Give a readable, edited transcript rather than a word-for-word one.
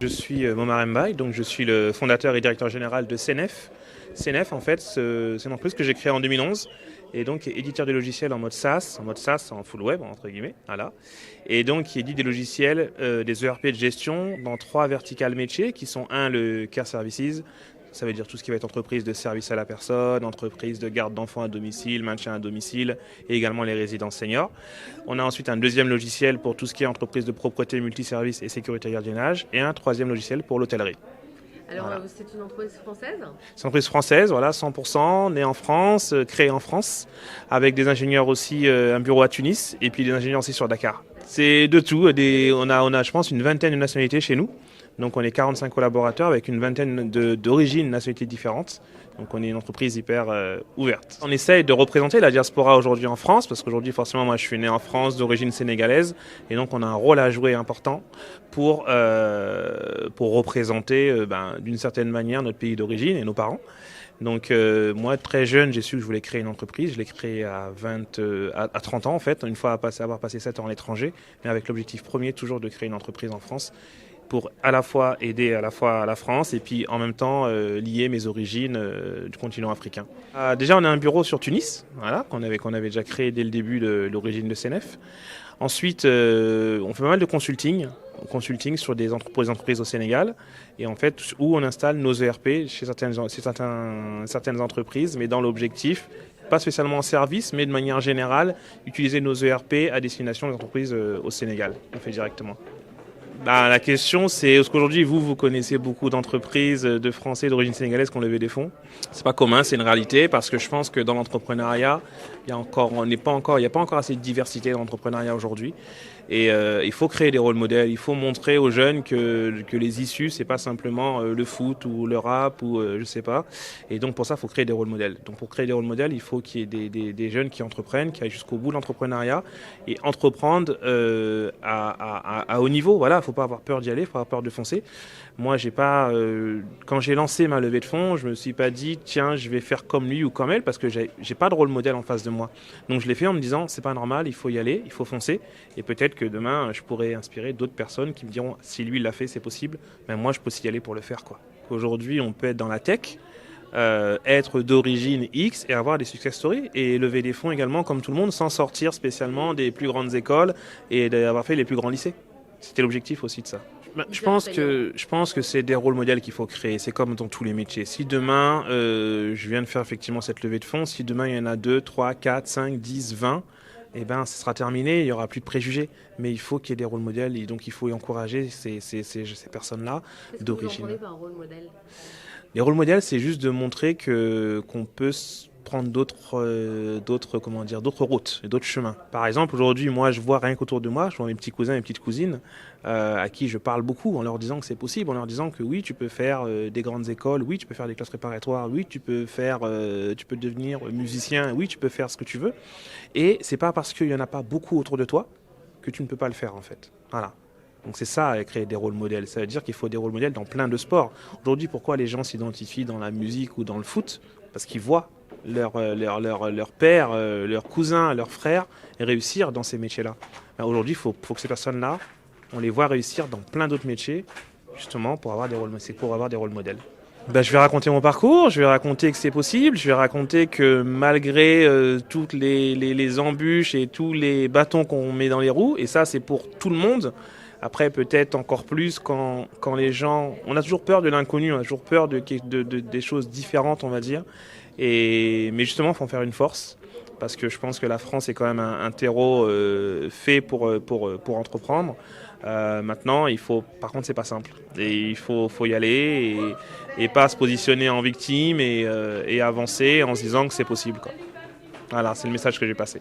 suis Momar Mbaye, donc je suis le fondateur et directeur général de CNF. CNF, en fait, c'est une entreprise que j'ai créée en 2011 et donc qui est éditeur de logiciels en mode SaaS, en full web, entre guillemets, voilà. Et donc qui édite des logiciels, des ERP de gestion dans 3 verticales métiers qui sont le Care Services. Ça veut dire tout ce qui va être entreprise de service à la personne, entreprise de garde d'enfants à domicile, maintien à domicile et également les résidences seniors. On a ensuite un deuxième logiciel pour tout ce qui est entreprise de propreté, multiservice et sécurité gardiennage et un troisième logiciel pour l'hôtellerie. Alors, voilà. C'est une entreprise française ? C'est une entreprise française, voilà, 100%, née en France, créée en France, avec des ingénieurs aussi, un bureau à Tunis et puis des ingénieurs aussi sur Dakar. C'est de tout, on a je pense une vingtaine de nationalités chez nous. Donc on est 45 collaborateurs avec une vingtaine d'origines, nationalités différentes. Donc on est une entreprise hyper ouverte. On essaye de représenter la diaspora aujourd'hui en France, parce qu'aujourd'hui forcément moi je suis né en France d'origine sénégalaise, et donc on a un rôle à jouer important pour représenter d'une certaine manière notre pays d'origine et nos parents. Donc moi très jeune j'ai su que je voulais créer une entreprise, je l'ai créée à 30 ans en fait, une fois avoir passé 7 ans à l'étranger, mais avec l'objectif premier toujours de créer une entreprise en France, pour à la fois aider à la France et puis en même temps lier mes origines du continent africain. Déjà on a un bureau sur Tunis, voilà, qu'on avait déjà créé dès le début de l'origine de CNF. Ensuite on fait pas mal de consulting sur des entreprises au Sénégal, et en fait où on installe nos ERP chez certaines entreprises, mais dans l'objectif pas spécialement en service, mais de manière générale utiliser nos ERP à destination des entreprises au Sénégal. On fait directement. La question, c'est est-ce qu'aujourd'hui, vous connaissez beaucoup d'entreprises de Français d'origine sénégalaise qui ont levé des fonds ? C'est pas commun, c'est une réalité, parce que je pense que dans l'entrepreneuriat, il n'y a pas encore assez de diversité dans l'entrepreneuriat aujourd'hui. Et il faut créer des rôles modèles, il faut montrer aux jeunes que les issues, c'est pas simplement le foot ou le rap ou je sais pas. Et donc pour ça, il faut créer des rôles modèles. Donc pour créer des rôles modèles, il faut qu'il y ait des jeunes qui entreprennent, qui aillent jusqu'au bout de l'entrepreneuriat et entreprendre à haut niveau. Voilà, faut pas avoir peur d'y aller, faut pas avoir peur de foncer. Moi, quand j'ai lancé ma levée de fonds, je me suis pas dit tiens, je vais faire comme lui ou comme elle, parce que j'ai pas de rôle modèle en face de moi. Donc je l'ai fait en me disant c'est pas normal, il faut y aller, il faut foncer, et peut-être que demain je pourrais inspirer d'autres personnes qui me diront si lui l'a fait, c'est possible, mais moi je peux aussi y aller pour le faire, quoi. Aujourd'hui, on peut être dans la tech, être d'origine X et avoir des success stories et lever des fonds également comme tout le monde, sans sortir spécialement des plus grandes écoles et d'avoir fait les plus grands lycées. C'était l'objectif aussi de ça. Je pense que c'est des rôles modèles qu'il faut créer. C'est comme dans tous les métiers. Si demain, je viens de faire effectivement cette levée de fonds, si demain il y en a 2, 3, 4, 5, 10, 20, eh ben, ce sera terminé, il n'y aura plus de préjugés. Mais il faut qu'il y ait des rôles modèles, et donc il faut encourager ces personnes-là d'origine. Qu'est-ce que vous entendez par un rôle modèle ? Les rôles modèles, c'est juste de montrer qu'on peut prendre d'autres routes, d'autres chemins. Par exemple, aujourd'hui, moi, je vois rien qu'autour de moi, je vois mes petits cousins et mes petites cousines à qui je parle beaucoup en leur disant que c'est possible, en leur disant que oui, tu peux faire des grandes écoles, oui, tu peux faire des classes préparatoires, oui, tu peux devenir musicien, oui, tu peux faire ce que tu veux. Et c'est pas parce qu'il y en a pas beaucoup autour de toi que tu ne peux pas le faire, en fait. Voilà. Donc c'est ça, créer des rôles modèles. Ça veut dire qu'il faut des rôles modèles dans plein de sports. Aujourd'hui, pourquoi les gens s'identifient dans la musique ou dans le foot ? Parce qu'ils voient leur père, leur cousin, leur frère réussir dans ces métiers-là. Aujourd'hui, il faut que ces personnes-là, on les voit réussir dans plein d'autres métiers, justement pour avoir des rôles modèles. Je vais raconter mon parcours, je vais raconter que c'est possible, je vais raconter que malgré toutes les embûches et tous les bâtons qu'on met dans les roues, et ça c'est pour tout le monde. Après, peut-être encore plus quand les gens... On a toujours peur de l'inconnu, on a toujours peur des choses différentes, on va dire. Mais justement, il faut en faire une force, parce que je pense que la France est quand même un terreau fait pour entreprendre. Maintenant, par contre, c'est pas simple. Et il faut y aller et pas se positionner en victime et avancer en se disant que c'est possible, quoi. Voilà, c'est le message que j'ai passé.